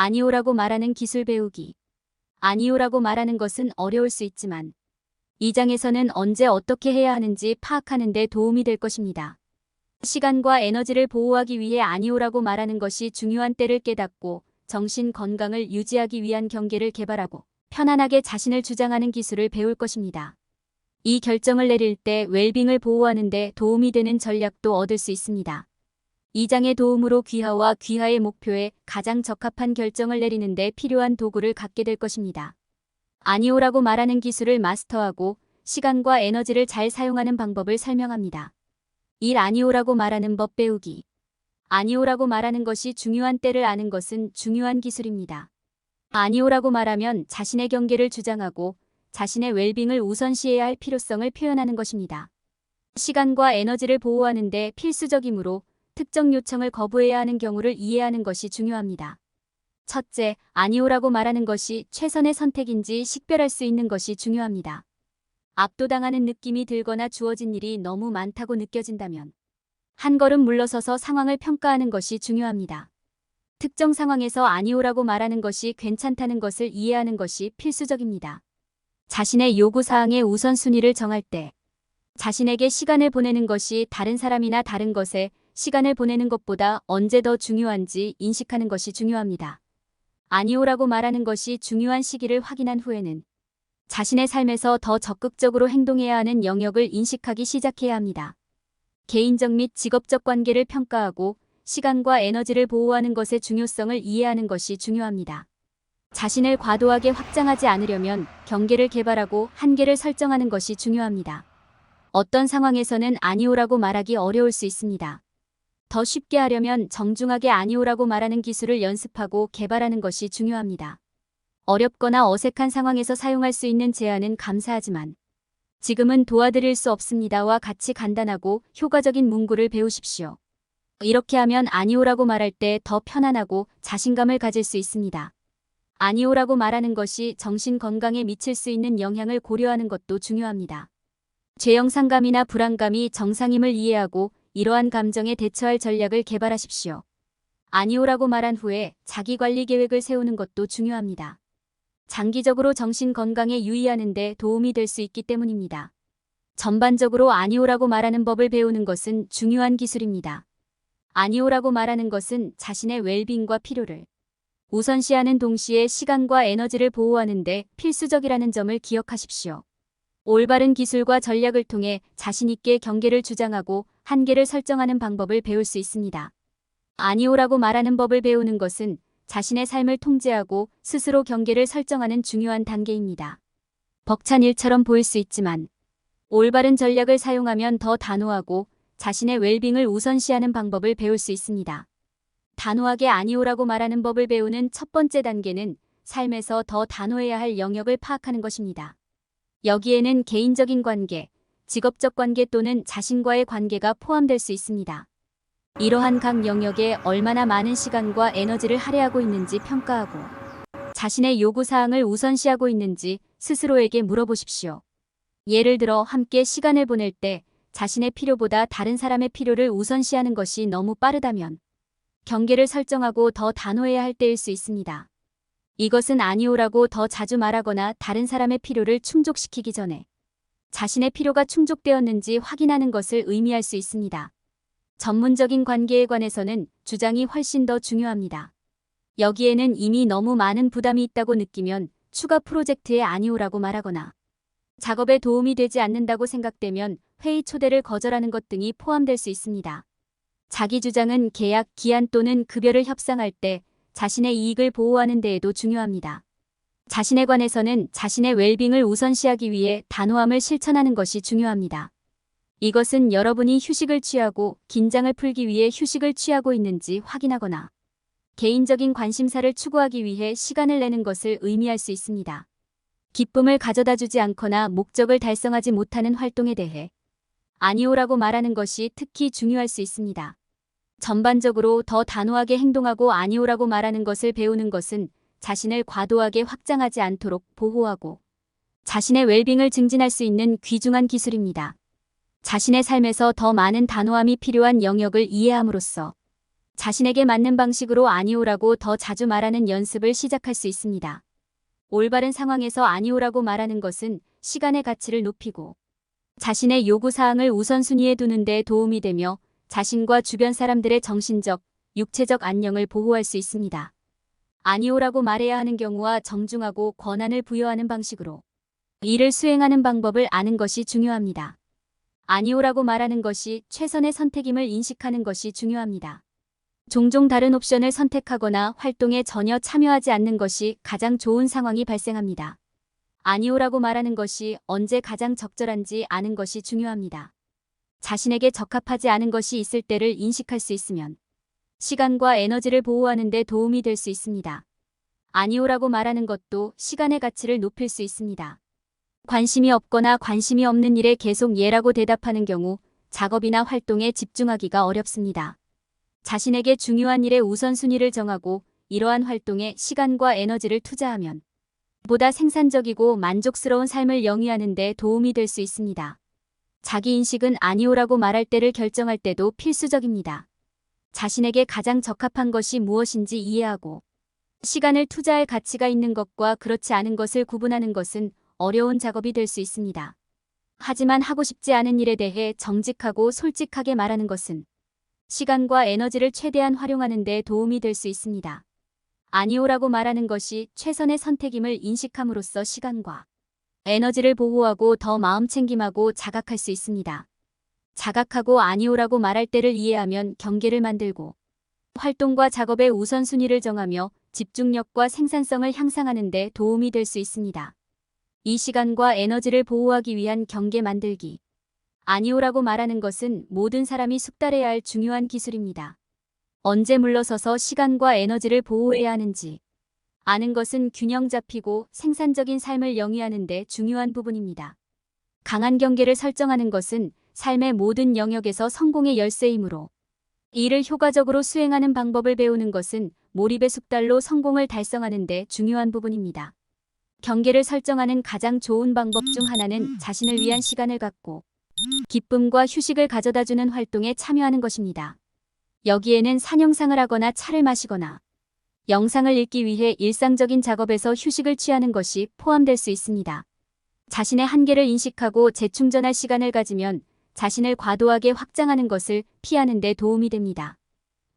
아니오라고 말하는 기술 배우기. 아니오라고 말하는 것은 어려울 수 있지만 이 장에서는 언제 어떻게 해야 하는지 파악하는 데 도움이 될 것입니다. 시간과 에너지를 보호하기 위해 아니오라고 말하는 것이 중요한 때를 깨닫고 정신 건강을 유지하기 위한 경계를 개발하고 편안하게 자신을 주장하는 기술을 배울 것입니다. 이 결정을 내릴 때 웰빙을 보호하는 데 도움이 되는 전략도 얻을 수 있습니다. 이 장의 도움으로 귀하와 귀하의 목표에 가장 적합한 결정을 내리는 데 필요한 도구를 갖게 될 것입니다. 아니오라고 말하는 기술을 마스터하고 시간과 에너지를 잘 사용하는 방법을 설명합니다. 1. 아니오라고 말하는 법 배우기. 아니오라고 말하는 것이 중요한 때를 아는 것은 중요한 기술입니다. 아니오라고 말하면 자신의 경계를 주장하고 자신의 웰빙을 우선시해야 할 필요성을 표현하는 것입니다. 시간과 에너지를 보호하는 데 필수적이므로 특정 요청을 거부해야 하는 경우를 이해하는 것이 중요합니다. 첫째, 아니오라고 말하는 것이 최선의 선택인지 식별할 수 있는 것이 중요합니다. 압도당하는 느낌이 들거나 주어진 일이 너무 많다고 느껴진다면 한 걸음 물러서서 상황을 평가하는 것이 중요합니다. 특정 상황에서 아니오라고 말하는 것이 괜찮다는 것을 이해하는 것이 필수적입니다. 자신의 요구사항의 우선순위를 정할 때 자신에게 시간을 보내는 것이 다른 사람이나 다른 것에 시간을 보내는 것보다 언제 더 중요한지 인식하는 것이 중요합니다. 아니오라고 말하는 것이 중요한 시기를 확인한 후에는 자신의 삶에서 더 적극적으로 행동해야 하는 영역을 인식하기 시작해야 합니다. 개인적 및 직업적 관계를 평가하고 시간과 에너지를 보호하는 것의 중요성을 이해하는 것이 중요합니다. 자신을 과도하게 확장하지 않으려면 경계를 개발하고 한계를 설정하는 것이 중요합니다. 어떤 상황에서는 아니오라고 말하기 어려울 수 있습니다. 더 쉽게 하려면 정중하게 아니오라고 말하는 기술을 연습하고 개발하는 것이 중요합니다. 어렵거나 어색한 상황에서 사용할 수 있는 제안은 감사하지만 지금은 도와드릴 수 없습니다와 같이 간단하고 효과적인 문구를 배우십시오. 이렇게 하면 아니오라고 말할 때 더 편안하고 자신감을 가질 수 있습니다. 아니오라고 말하는 것이 정신 건강에 미칠 수 있는 영향을 고려하는 것도 중요합니다. 죄영상감이나 불안감이 정상임을 이해하고 이러한 감정에 대처할 전략을 개발하십시오. 아니오라고 말한 후에 자기관리 계획을 세우는 것도 중요합니다. 장기적으로 정신 건강에 유의하는 데 도움이 될 수 있기 때문입니다. 전반적으로 아니오라고 말하는 법을 배우는 것은 중요한 기술입니다. 아니오라고 말하는 것은 자신의 웰빙과 필요를 우선시하는 동시에 시간과 에너지를 보호하는 데 필수적이라는 점을 기억하십시오. 올바른 기술과 전략을 통해 자신있게 경계를 주장하고 한계를 설정하는 방법을 배울 수 있습니다. 아니오라고 말하는 법을 배우는 것은 자신의 삶을 통제하고 스스로 경계를 설정하는 중요한 단계입니다. 벅찬 일처럼 보일 수 있지만 올바른 전략을 사용하면 더 단호하고 자신의 웰빙을 우선시하는 방법을 배울 수 있습니다. 단호하게 아니오라고 말하는 법을 배우는 첫 번째 단계는 삶에서 더 단호해야 할 영역을 파악하는 것입니다. 여기에는 개인적인 관계, 직업적 관계 또는 자신과의 관계가 포함될 수 있습니다. 이러한 각 영역에 얼마나 많은 시간과 에너지를 할애하고 있는지 평가하고 자신의 요구사항을 우선시하고 있는지 스스로에게 물어보십시오. 예를 들어 함께 시간을 보낼 때 자신의 필요보다 다른 사람의 필요를 우선시하는 것이 너무 빠르다면 경계를 설정하고 더 단호해야 할 때일 수 있습니다. 이것은 아니오라고 더 자주 말하거나 다른 사람의 필요를 충족시키기 전에 자신의 필요가 충족되었는지 확인하는 것을 의미할 수 있습니다. 전문적인 관계에 관해서는 주장이 훨씬 더 중요합니다. 여기에는 이미 너무 많은 부담이 있다고 느끼면 추가 프로젝트에 아니오라고 말하거나 작업에 도움이 되지 않는다고 생각되면 회의 초대를 거절하는 것 등이 포함될 수 있습니다. 자기 주장은 계약, 기한 또는 급여를 협상할 때 자신의 이익을 보호하는 데에도 중요합니다. 자신에 관해서는 자신의 웰빙을 우선시하기 위해 단호함을 실천하는 것이 중요합니다. 이것은 여러분이 휴식을 취하고 긴장을 풀기 위해 휴식을 취하고 있는지 확인하거나 개인적인 관심사를 추구하기 위해 시간을 내는 것을 의미할 수 있습니다. 기쁨을 가져다 주지 않거나 목적을 달성하지 못하는 활동에 대해 아니오라고 말하는 것이 특히 중요할 수 있습니다. 전반적으로 더 단호하게 행동하고 아니오라고 말하는 것을 배우는 것은 자신을 과도하게 확장하지 않도록 보호하고 자신의 웰빙을 증진할 수 있는 귀중한 기술입니다. 자신의 삶에서 더 많은 단호함이 필요한 영역을 이해함으로써 자신에게 맞는 방식으로 아니오라고 더 자주 말하는 연습을 시작할 수 있습니다. 올바른 상황에서 아니오라고 말하는 것은 시간의 가치를 높이고 자신의 요구사항을 우선순위에 두는 데 도움이 되며 자신과 주변 사람들의 정신적, 육체적 안녕을 보호할 수 있습니다. 아니오라고 말해야 하는 경우와 정중하고 권한을 부여하는 방식으로 이를 수행하는 방법을 아는 것이 중요합니다. 아니오라고 말하는 것이 최선의 선택임을 인식하는 것이 중요합니다. 종종 다른 옵션을 선택하거나 활동에 전혀 참여하지 않는 것이 가장 좋은 상황이 발생합니다. 아니오라고 말하는 것이 언제 가장 적절한지 아는 것이 중요합니다. 자신에게 적합하지 않은 것이 있을 때를 인식할 수 있으면 시간과 에너지를 보호하는 데 도움이 될 수 있습니다. 아니오라고 말하는 것도 시간의 가치를 높일 수 있습니다. 관심이 없거나 관심이 없는 일에 계속 예라고 대답하는 경우 작업이나 활동에 집중하기가 어렵습니다. 자신에게 중요한 일의 우선순위를 정하고 이러한 활동에 시간과 에너지를 투자하면 보다 생산적이고 만족스러운 삶을 영위하는 데 도움이 될 수 있습니다. 자기인식은 아니오라고 말할 때를 결정할 때도 필수적입니다. 자신에게 가장 적합한 것이 무엇인지 이해하고 시간을 투자할 가치가 있는 것과 그렇지 않은 것을 구분하는 것은 어려운 작업이 될 수 있습니다. 하지만 하고 싶지 않은 일에 대해 정직하고 솔직하게 말하는 것은 시간과 에너지를 최대한 활용하는 데 도움이 될 수 있습니다. 아니오라고 말하는 것이 최선의 선택임을 인식함으로써 시간과 에너지를 보호하고 더 마음챙김하고 자각할 수 있습니다. 자각하고 아니오라고 말할 때를 이해하면 경계를 만들고 활동과 작업의 우선순위를 정하며 집중력과 생산성을 향상하는 데 도움이 될 수 있습니다. 이 시간과 에너지를 보호하기 위한 경계 만들기. 아니오라고 말하는 것은 모든 사람이 숙달해야 할 중요한 기술입니다. 언제 물러서서 시간과 에너지를 보호해야 하는지 아는 것은 균형 잡히고 생산적인 삶을 영위하는 데 중요한 부분입니다. 강한 경계를 설정하는 것은 삶의 모든 영역에서 성공의 열쇠이므로 이를 효과적으로 수행하는 방법을 배우는 것은 몰입의 숙달로 성공을 달성하는 데 중요한 부분입니다. 경계를 설정하는 가장 좋은 방법 중 하나는 자신을 위한 시간을 갖고 기쁨과 휴식을 가져다주는 활동에 참여하는 것입니다. 여기에는 산영상을 하거나 차를 마시거나 영상을 읽기 위해 일상적인 작업에서 휴식을 취하는 것이 포함될 수 있습니다. 자신의 한계를 인식하고 재충전할 시간을 가지면 자신을 과도하게 확장하는 것을 피하는 데 도움이 됩니다.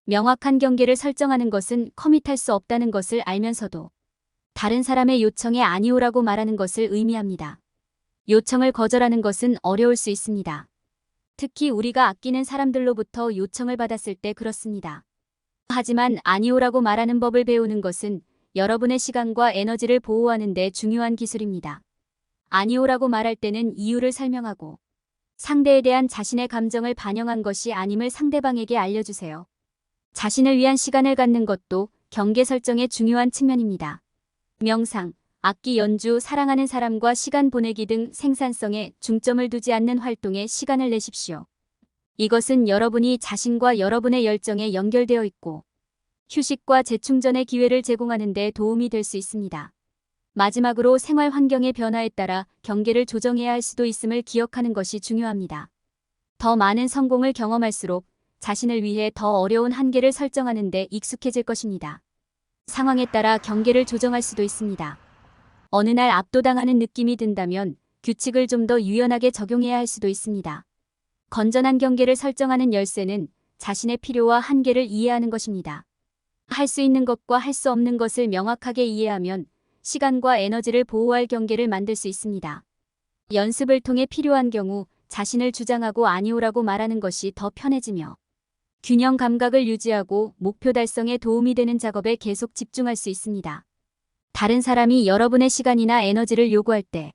명확한 경계를 설정하는 것은 커밋할 수 없다는 것을 알면서도 다른 사람의 요청에 아니오라고 말하는 것을 의미합니다. 요청을 거절하는 것은 어려울 수 있습니다. 특히 우리가 아끼는 사람들로부터 요청을 받았을 때 그렇습니다. 하지만 아니오라고 말하는 법을 배우는 것은 여러분의 시간과 에너지를 보호하는 데 중요한 기술입니다. 아니오라고 말할 때는 이유를 설명하고 상대에 대한 자신의 감정을 반영한 것이 아님을 상대방에게 알려주세요. 자신을 위한 시간을 갖는 것도 경계 설정의 중요한 측면입니다. 명상, 악기 연주, 사랑하는 사람과 시간 보내기 등 생산성에 중점을 두지 않는 활동에 시간을 내십시오. 이것은 여러분이 자신과 여러분의 열정에 연결되어 있고 휴식과 재충전의 기회를 제공하는 데 도움이 될 수 있습니다. 마지막으로 생활 환경의 변화에 따라 경계를 조정해야 할 수도 있음을 기억하는 것이 중요합니다. 더 많은 성공을 경험할수록 자신을 위해 더 어려운 한계를 설정하는 데 익숙해질 것입니다. 상황에 따라 경계를 조정할 수도 있습니다. 어느 날 압도당하는 느낌이 든다면 규칙을 좀 더 유연하게 적용해야 할 수도 있습니다. 건전한 경계를 설정하는 열쇠는 자신의 필요와 한계를 이해하는 것입니다. 할 수 있는 것과 할 수 없는 것을 명확하게 이해하면 시간과 에너지를 보호할 경계를 만들 수 있습니다. 연습을 통해 필요한 경우 자신을 주장하고 아니오라고 말하는 것이 더 편해지며 균형 감각을 유지하고 목표 달성에 도움이 되는 작업에 계속 집중할 수 있습니다. 다른 사람이 여러분의 시간이나 에너지를 요구할 때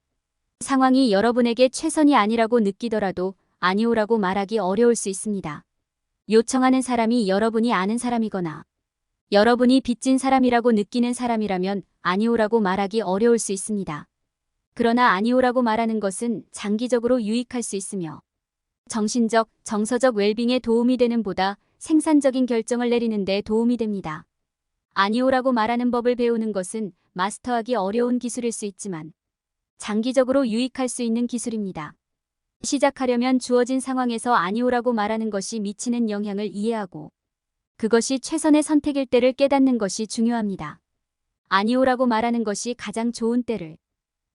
상황이 여러분에게 최선이 아니라고 느끼더라도 아니오라고 말하기 어려울 수 있습니다. 요청하는 사람이 여러분이 아는 사람이거나 여러분이 빚진 사람이라고 느끼는 사람이라면 아니오라고 말하기 어려울 수 있습니다. 그러나 아니오라고 말하는 것은 장기적으로 유익할 수 있으며 정신적, 정서적 웰빙에 도움이 되는 보다 생산적인 결정을 내리는 데 도움이 됩니다. 아니오라고 말하는 법을 배우는 것은 마스터하기 어려운 기술일 수 있지만 장기적으로 유익할 수 있는 기술입니다. 시작하려면 주어진 상황에서 아니오라고 말하는 것이 미치는 영향을 이해하고 그것이 최선의 선택일 때를 깨닫는 것이 중요합니다. 아니오라고 말하는 것이 가장 좋은 때를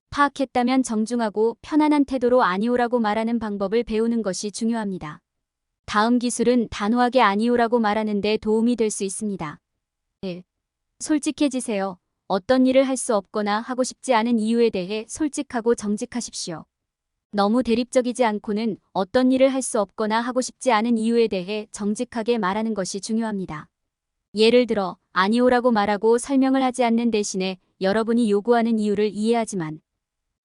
파악했다면 정중하고 편안한 태도로 아니오라고 말하는 방법을 배우는 것이 중요합니다. 다음 기술은 단호하게 아니오라고 말하는 데 도움이 될 수 있습니다. 1. 솔직해지세요. 어떤 일을 할 수 없거나 하고 싶지 않은 이유에 대해 솔직하고 정직하십시오. 너무 대립적이지 않고는 어떤 일을 할 수 없거나 하고 싶지 않은 이유에 대해 정직하게 말하는 것이 중요합니다. 예를 들어 아니오라고 말하고 설명을 하지 않는 대신에 여러분이 요구하는 이유를 이해하지만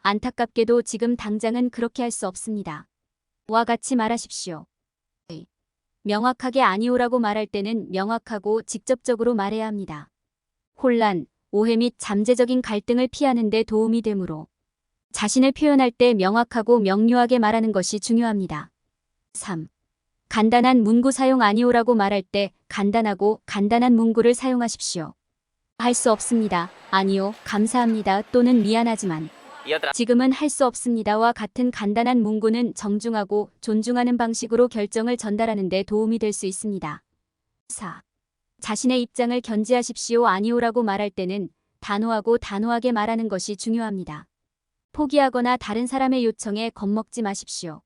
안타깝게도 지금 당장은 그렇게 할 수 없습니다. 와 같이 말하십시오. 명확하게 아니오라고 말할 때는 명확하고 직접적으로 말해야 합니다. 혼란, 오해 및 잠재적인 갈등을 피하는 데 도움이 되므로 자신을 표현할 때 명확하고 명료하게 말하는 것이 중요합니다. 3. 간단한 문구 사용 아니오라고 말할 때 간단하고 간단한 문구를 사용하십시오. 할 수 없습니다. 아니요, 감사합니다 또는 미안하지만 지금은 할 수 없습니다와 같은 간단한 문구는 정중하고 존중하는 방식으로 결정을 전달하는 데 도움이 될 수 있습니다. 4. 자신의 입장을 견지하십시오. 아니오라고 말할 때는 단호하고 단호하게 말하는 것이 중요합니다. 포기하거나 다른 사람의 요청에 겁먹지 마십시오.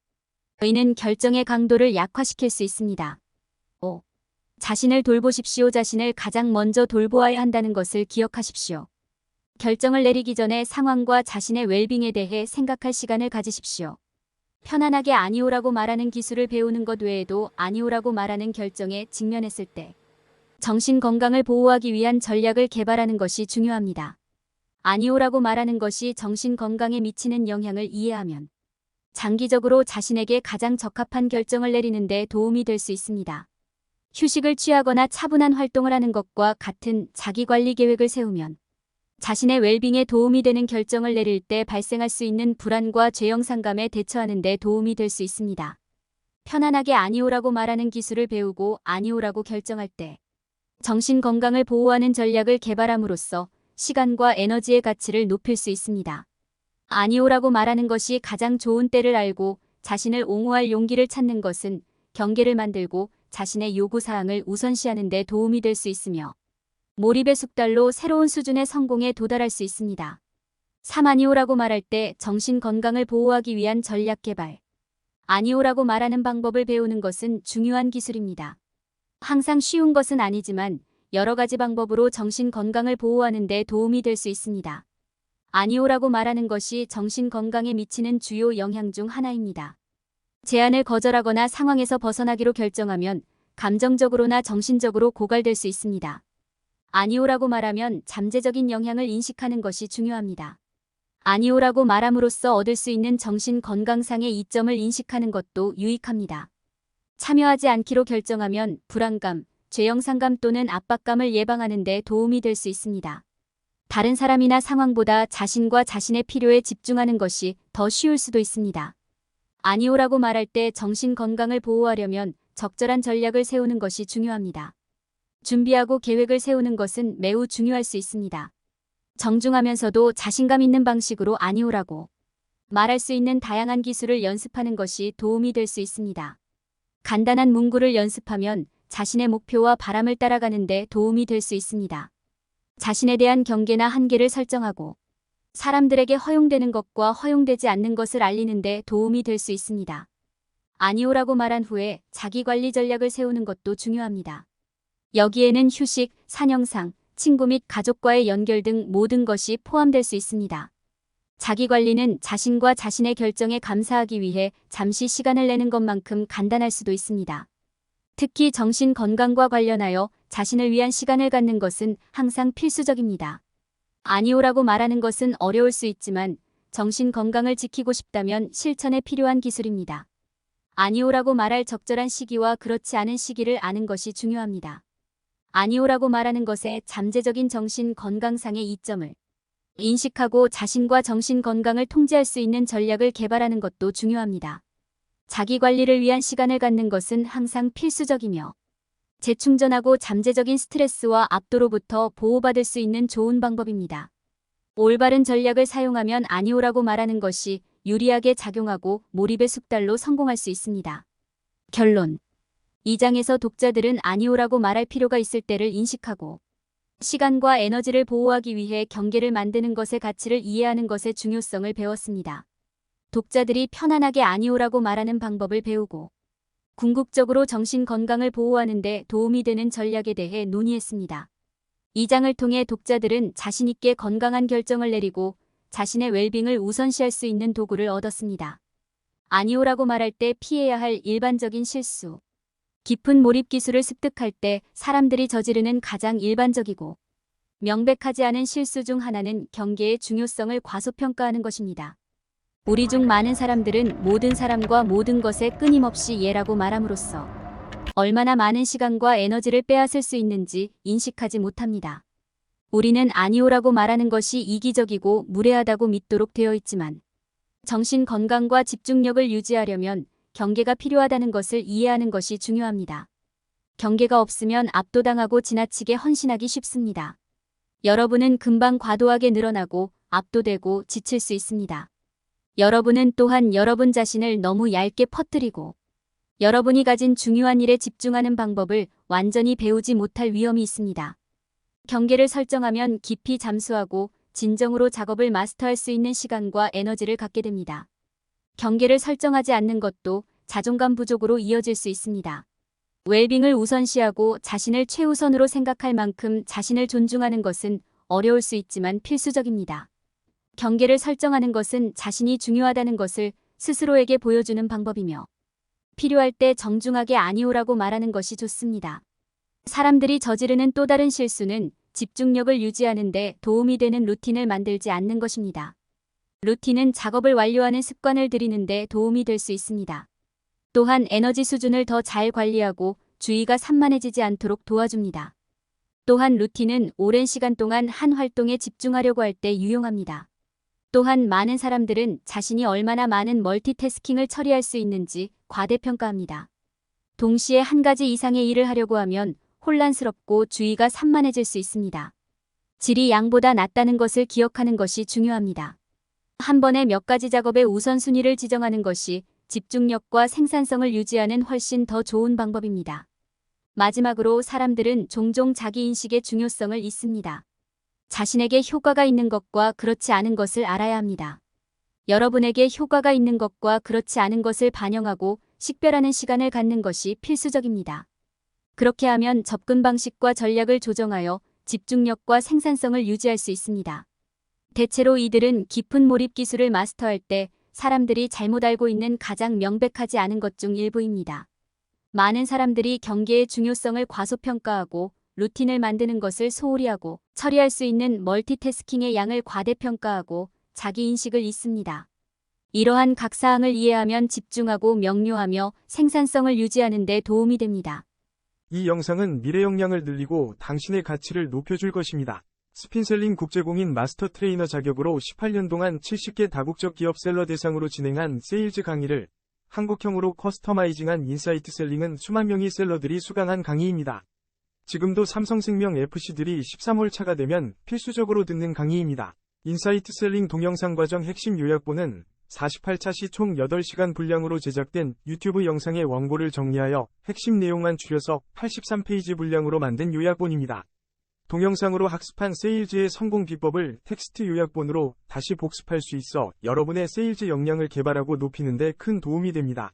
이는 결정의 강도를 약화시킬 수 있습니다. 5. 자신을 돌보십시오. 자신을 가장 먼저 돌보아야 한다는 것을 기억하십시오. 결정을 내리기 전에 상황과 자신의 웰빙에 대해 생각할 시간을 가지십시오. 편안하게 아니오라고 말하는 기술을 배우는 것 외에도 아니오라고 말하는 결정에 직면했을 때 정신 건강을 보호하기 위한 전략을 개발하는 것이 중요합니다. 아니오라고 말하는 것이 정신 건강에 미치는 영향을 이해하면 장기적으로 자신에게 가장 적합한 결정을 내리는 데 도움이 될 수 있습니다. 휴식을 취하거나 차분한 활동을 하는 것과 같은 자기관리 계획을 세우면 자신의 웰빙에 도움이 되는 결정을 내릴 때 발생할 수 있는 불안과 죄영상감에 대처하는 데 도움이 될 수 있습니다. 편안하게 아니오라고 말하는 기술을 배우고 아니오라고 결정할 때 정신 건강을 보호하는 전략을 개발함으로써 시간과 에너지의 가치를 높일 수 있습니다. 아니오라고 말하는 것이 가장 좋은 때를 알고 자신을 옹호할 용기를 찾는 것은 경계를 만들고 자신의 요구사항을 우선시하는 데 도움이 될 수 있으며 몰입의 숙달로 새로운 수준의 성공에 도달할 수 있습니다. 3. 아니오라고 말할 때 정신 건강을 보호하기 위한 전략 개발. 아니오라고 말하는 방법을 배우는 것은 중요한 기술입니다. 항상 쉬운 것은 아니지만 여러 가지 방법으로 정신 건강을 보호하는 데 도움이 될 수 있습니다. 아니오라고 말하는 것이 정신 건강에 미치는 주요 영향 중 하나입니다. 제안을 거절하거나 상황에서 벗어나기로 결정하면 감정적으로나 정신적으로 고갈될 수 있습니다. 아니오라고 말하면 잠재적인 영향을 인식하는 것이 중요합니다. 아니오라고 말함으로써 얻을 수 있는 정신 건강상의 이점을 인식하는 것도 유익합니다. 참여하지 않기로 결정하면 불안감, 죄영상감 또는 압박감을 예방하는 데 도움이 될 수 있습니다. 다른 사람이나 상황보다 자신과 자신의 필요에 집중하는 것이 더 쉬울 수도 있습니다. 아니오라고 말할 때 정신 건강을 보호하려면 적절한 전략을 세우는 것이 중요합니다. 준비하고 계획을 세우는 것은 매우 중요할 수 있습니다. 정중하면서도 자신감 있는 방식으로 아니오라고 말할 수 있는 다양한 기술을 연습하는 것이 도움이 될 수 있습니다. 간단한 문구를 연습하면 자신의 목표와 바람을 따라가는 데 도움이 될 수 있습니다. 자신에 대한 경계나 한계를 설정하고 사람들에게 허용되는 것과 허용되지 않는 것을 알리는 데 도움이 될 수 있습니다. 아니오라고 말한 후에 자기관리 전략을 세우는 것도 중요합니다. 여기에는 휴식, 산영상, 친구 및 가족과의 연결 등 모든 것이 포함될 수 있습니다. 자기관리는 자신과 자신의 결정에 감사하기 위해 잠시 시간을 내는 것만큼 간단할 수도 있습니다. 특히 정신 건강과 관련하여 자신을 위한 시간을 갖는 것은 항상 필수적입니다. 아니오라고 말하는 것은 어려울 수 있지만 정신 건강을 지키고 싶다면 실천에 필요한 기술입니다. 아니오라고 말할 적절한 시기와 그렇지 않은 시기를 아는 것이 중요합니다. 아니오라고 말하는 것에 잠재적인 정신 건강상의 이점을 인식하고 자신과 정신 건강을 통제할 수 있는 전략을 개발하는 것도 중요합니다. 자기 관리를 위한 시간을 갖는 것은 항상 필수적이며 재충전하고 잠재적인 스트레스와 압도로부터 보호받을 수 있는 좋은 방법입니다. 올바른 전략을 사용하면 아니오라고 말하는 것이 유리하게 작용하고 몰입의 숙달로 성공할 수 있습니다. 결론. 이 장에서 독자들은 아니오라고 말할 필요가 있을 때를 인식하고 시간과 에너지를 보호하기 위해 경계를 만드는 것의 가치를 이해하는 것의 중요성을 배웠습니다. 독자들이 편안하게 아니오라고 말하는 방법을 배우고 궁극적으로 정신 건강을 보호하는 데 도움이 되는 전략에 대해 논의했습니다. 이 장을 통해 독자들은 자신 있게 건강한 결정을 내리고 자신의 웰빙을 우선시할 수 있는 도구를 얻었습니다. 아니오라고 말할 때 피해야 할 일반적인 실수. 깊은 몰입 기술을 습득할 때 사람들이 저지르는 가장 일반적이고 명백하지 않은 실수 중 하나는 경계의 중요성을 과소평가하는 것입니다. 우리 중 많은 사람들은 모든 사람과 모든 것에 끊임없이 예라고 말함으로써 얼마나 많은 시간과 에너지를 빼앗을 수 있는지 인식하지 못합니다. 우리는 아니오라고 말하는 것이 이기적이고 무례하다고 믿도록 되어 있지만 정신 건강과 집중력을 유지하려면 경계가 필요하다는 것을 이해하는 것이 중요합니다. 경계가 없으면 압도당하고 지나치게 헌신하기 쉽습니다. 여러분은 금방 과도하게 늘어나고 압도되고 지칠 수 있습니다. 여러분은 또한 여러분 자신을 너무 얇게 퍼뜨리고 여러분이 가진 중요한 일에 집중하는 방법을 완전히 배우지 못할 위험이 있습니다. 경계를 설정하면 깊이 잠수하고 진정으로 작업을 마스터할 수 있는 시간과 에너지를 갖게 됩니다. 경계를 설정하지 않는 것도 자존감 부족으로 이어질 수 있습니다. 웰빙을 우선시하고 자신을 최우선으로 생각할 만큼 자신을 존중하는 것은 어려울 수 있지만 필수적입니다. 경계를 설정하는 것은 자신이 중요하다는 것을 스스로에게 보여주는 방법이며 필요할 때 정중하게 아니오라고 말하는 것이 좋습니다. 사람들이 저지르는 또 다른 실수는 집중력을 유지하는 데 도움이 되는 루틴을 만들지 않는 것입니다. 루틴은 작업을 완료하는 습관을 들이는 데 도움이 될 수 있습니다. 또한 에너지 수준을 더 잘 관리하고 주의가 산만해지지 않도록 도와줍니다. 또한 루틴은 오랜 시간 동안 한 활동에 집중하려고 할 때 유용합니다. 또한 많은 사람들은 자신이 얼마나 많은 멀티태스킹을 처리할 수 있는지 과대평가합니다. 동시에 한 가지 이상의 일을 하려고 하면 혼란스럽고 주의가 산만해질 수 있습니다. 질이 양보다 낮다는 것을 기억하는 것이 중요합니다. 한 번에 몇 가지 작업의 우선순위를 지정하는 것이 집중력과 생산성을 유지하는 훨씬 더 좋은 방법입니다. 마지막으로 사람들은 종종 자기인식의 중요성을 잊습니다. 자신에게 효과가 있는 것과 그렇지 않은 것을 알아야 합니다. 여러분에게 효과가 있는 것과 그렇지 않은 것을 반영하고 식별하는 시간을 갖는 것이 필수적입니다. 그렇게 하면 접근 방식과 전략을 조정하여 집중력과 생산성을 유지할 수 있습니다. 대체로 이들은 깊은 몰입 기술을 마스터할 때 사람들이 잘못 알고 있는 가장 명백하지 않은 것 중 일부입니다. 많은 사람들이 경계의 중요성을 과소평가하고 루틴을 만드는 것을 소홀히 하고 처리할 수 있는 멀티태스킹의 양을 과대평가하고 자기인식을 잊습니다. 이러한 각 사항을 이해하면 집중하고 명료하며 생산성을 유지하는 데 도움이 됩니다. 이 영상은 미래 역량을 늘리고 당신의 가치를 높여줄 것입니다. 스핀셀링 국제공인 마스터 트레이너 자격으로 18년 동안 70개 다국적 기업 셀러 대상으로 진행한 세일즈 강의를 한국형으로 커스터마이징한 인사이트 셀링은 수만 명의 셀러들이 수강한 강의입니다. 지금도 삼성생명 FC들이 13월 차가 되면 필수적으로 듣는 강의입니다. 인사이트 셀링 동영상 과정 핵심 요약본은 48차 시 총 8시간 분량으로 제작된 유튜브 영상의 원고를 정리하여 핵심 내용만 줄여서 83페이지 분량으로 만든 요약본입니다. 동영상으로 학습한 세일즈의 성공 비법을 텍스트 요약본으로 다시 복습할 수 있어 여러분의 세일즈 역량을 개발하고 높이는 데 큰 도움이 됩니다.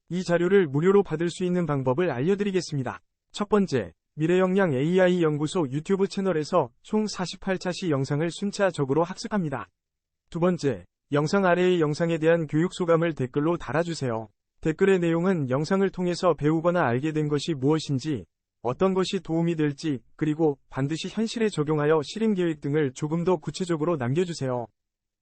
이 자료를 무료로 받을 수 있는 방법을 알려드리겠습니다. 첫 번째, 미래역량 AI 연구소 유튜브 채널에서 총 48차 시 영상을 순차적으로 학습합니다. 두 번째, 영상 아래의 영상에 대한 교육 소감을 댓글로 달아주세요. 댓글의 내용은 영상을 통해서 배우거나 알게 된 것이 무엇인지, 어떤 것이 도움이 될지, 그리고 반드시 현실에 적용하여 실행 계획 등을 조금 더 구체적으로 남겨주세요.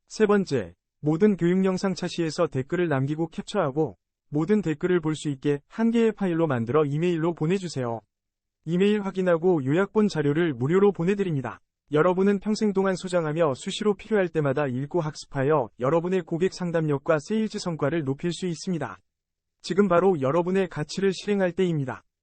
세 번째, 모든 교육 영상 차시에서 댓글을 남기고 캡처하고 모든 댓글을 볼 수 있게 한 개의 파일로 만들어 이메일로 보내주세요. 이메일 확인하고 요약본 자료를 무료로 보내드립니다. 여러분은 평생 동안 소장하며 수시로 필요할 때마다 읽고 학습하여 여러분의 고객 상담력과 세일즈 성과를 높일 수 있습니다. 지금 바로 여러분의 가치를 실행할 때입니다.